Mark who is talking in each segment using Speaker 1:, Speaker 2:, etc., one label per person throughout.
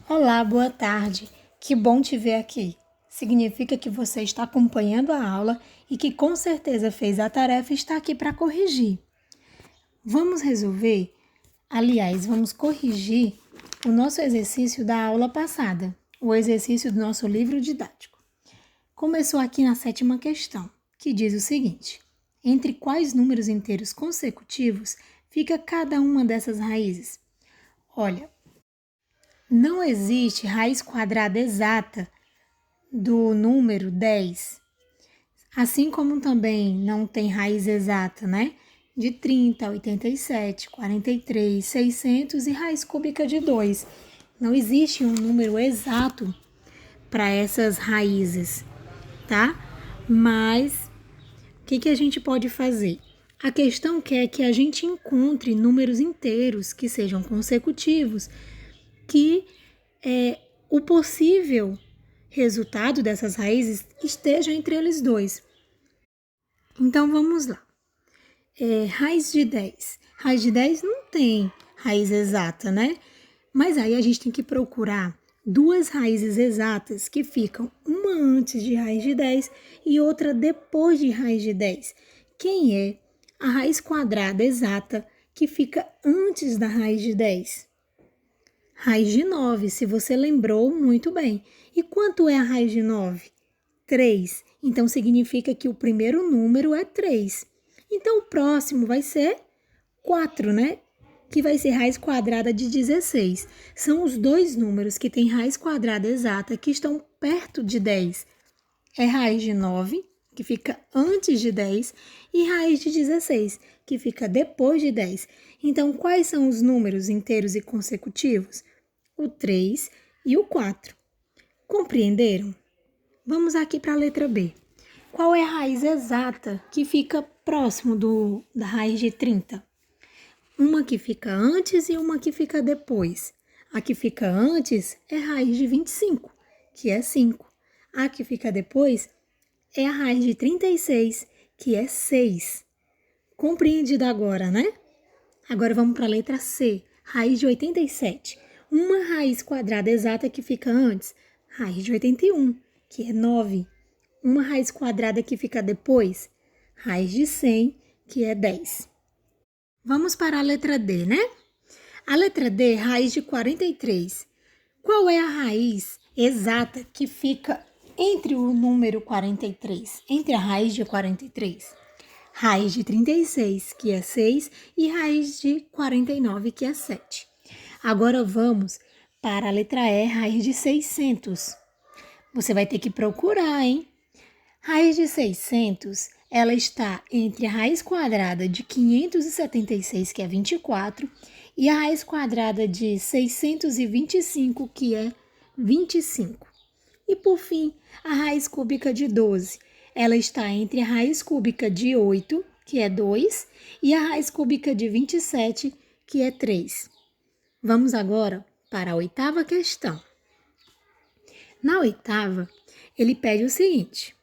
Speaker 1: Olá, boa tarde. Que bom te ver aqui. Significa que você está acompanhando a aula e que com certeza fez a tarefa e está aqui para corrigir. Vamos resolver, vamos corrigir o nosso exercício da aula passada, o exercício do nosso livro didático. Começou aqui na 7ª questão, que diz o seguinte: entre quais números inteiros consecutivos fica cada uma dessas raízes? Olha, não existe raiz quadrada exata do número 10, assim como também não tem raiz exata, né? De 30, 87, 43, 600 e raiz cúbica de 2. Não existe um número exato para essas raízes, tá? Mas o que a gente pode fazer? A questão quer que a gente encontre números inteiros que sejam consecutivos, que o possível resultado dessas raízes esteja entre eles dois. Então, vamos lá. Raiz de 10. Raiz de 10 não tem raiz exata, né? Mas aí a gente tem que procurar duas raízes exatas que ficam uma antes de raiz de 10 e outra depois de raiz de 10. Quem é a raiz quadrada exata que fica antes da raiz de 10? Raiz de 9, se você lembrou, muito bem. E quanto é a raiz de 9? 3. Então, significa que o primeiro número é 3. Então, o próximo vai ser 4, né? Que vai ser raiz quadrada de 16. São os dois números que têm raiz quadrada exata que estão perto de 10. É raiz de 9, que fica antes de 10, e raiz de 16, que fica depois de 10. Então, quais são os números inteiros e consecutivos? O 3 e o 4. Compreenderam? Vamos aqui para a letra B. Qual é a raiz exata que fica próximo da raiz de 30? Uma que fica antes e uma que fica depois. A que fica antes é a raiz de 25, que é 5. A que fica depois é a raiz de 36, que é 6. Compreendido agora, né? Agora vamos para a letra C, raiz de 87. Uma raiz quadrada exata que fica antes, raiz de 81, que é 9. Uma raiz quadrada que fica depois, raiz de 100, que é 10. Vamos para a letra D, né? A letra D, raiz de 43. Qual é a raiz exata que fica entre o número 43, entre a raiz de 43? Raiz de 36, que é 6, e raiz de 49, que é 7. Agora vamos para a letra E, raiz de 600. Você vai ter que procurar, hein? Raiz de 600, ela está entre a raiz quadrada de 576, que é 24, e a raiz quadrada de 625, que é 25. E por fim, a raiz cúbica de 12. Ela está entre a raiz cúbica de 8, que é 2, e a raiz cúbica de 27, que é 3. Vamos agora para a 8ª questão. Na 8ª, ele pede o seguinte: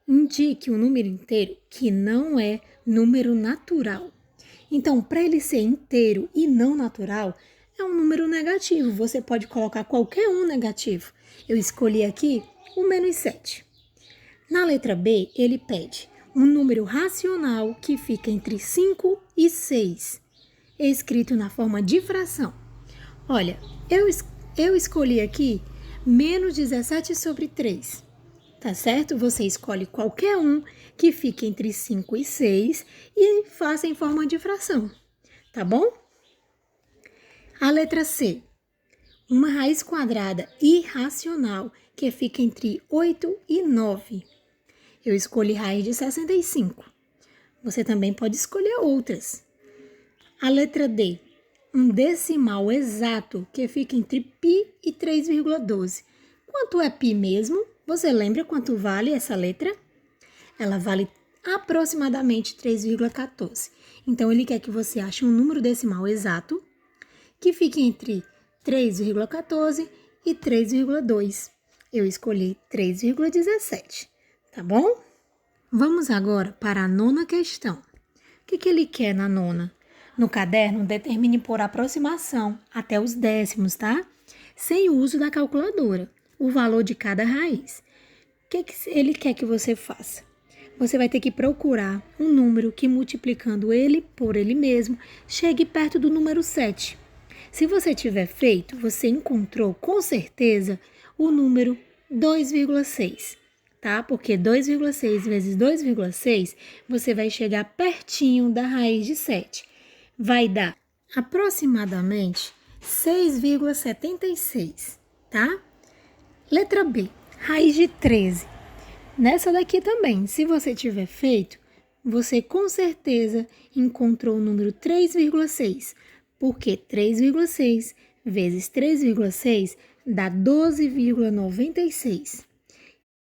Speaker 1: indique um número inteiro que não é número natural. Então, para ele ser inteiro e não natural, é um número negativo. Você pode colocar qualquer um negativo. Eu escolhi aqui o menos 7. Na letra B, ele pede um número racional que fica entre 5 e 6, escrito na forma de fração. Olha, eu escolhi aqui menos 17 sobre 3. Tá certo? Você escolhe qualquer um que fique entre 5 e 6 e faça em forma de fração, tá bom? A letra C, uma raiz quadrada irracional que fica entre 8 e 9. Eu escolhi raiz de 65. Você também pode escolher outras. A letra D, um decimal exato que fica entre π e 3,12. Quanto é π mesmo? Você lembra quanto vale essa letra? Ela vale aproximadamente 3,14. Então, ele quer que você ache um número decimal exato que fique entre 3,14 e 3,2. Eu escolhi 3,17, tá bom? Vamos agora para a 9ª questão. O que ele quer na 9ª? No caderno, determine por aproximação até os décimos, tá? sem o uso da calculadora, o valor de cada raiz. O que ele quer que você faça? Você vai ter que procurar um número que, multiplicando ele por ele mesmo, chegue perto do número 7. Se você tiver feito, você encontrou com certeza o número 2,6, tá? Porque 2,6 vezes 2,6, você vai chegar pertinho da raiz de 7. Vai dar aproximadamente 6,76, tá? Letra B, raiz de 13. Nessa daqui também, se você tiver feito, você com certeza encontrou o número 3,6, porque 3,6 vezes 3,6 dá 12,96.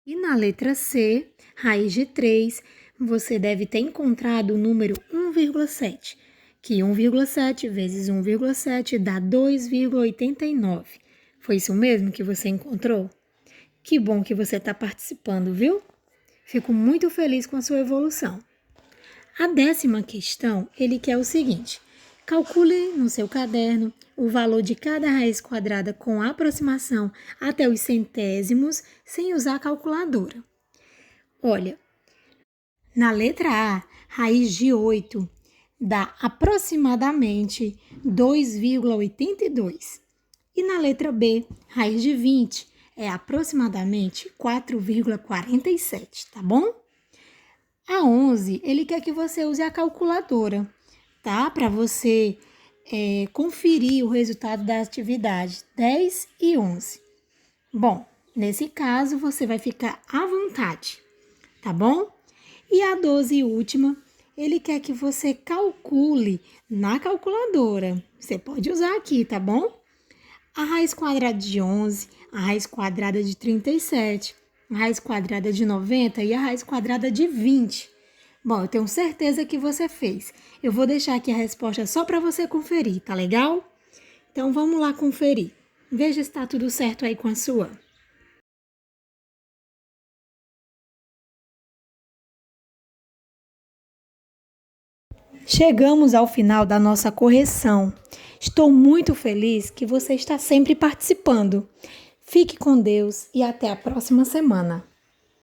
Speaker 1: E na letra C, raiz de 3, você deve ter encontrado o número 1,7, que 1,7 vezes 1,7 dá 2,89. Foi isso mesmo que você encontrou? Que bom que você está participando, viu? Fico muito feliz com a sua evolução. A 10ª questão, ele quer o seguinte: calcule no seu caderno o valor de cada raiz quadrada com aproximação até os centésimos sem usar a calculadora. Olha, na letra A, raiz de 8 dá aproximadamente 2,82. E na letra B, raiz de 20 é aproximadamente 4,47, tá bom? A 11, ele quer que você use a calculadora, tá? Para você conferir o resultado da atividade 10 e 11. Bom, nesse caso, você vai ficar à vontade, tá bom? E a 12 e última, ele quer que você calcule na calculadora. Você pode usar aqui, tá bom? A raiz quadrada de 11, a raiz quadrada de 37, a raiz quadrada de 90 e a raiz quadrada de 20. Bom, eu tenho certeza que você fez. Eu vou deixar aqui a resposta só para você conferir, tá legal? Então, vamos lá conferir. Veja se está tudo certo aí com a sua. Chegamos ao final da nossa correção. Estou muito feliz que você está sempre participando. Fique com Deus e até a próxima semana.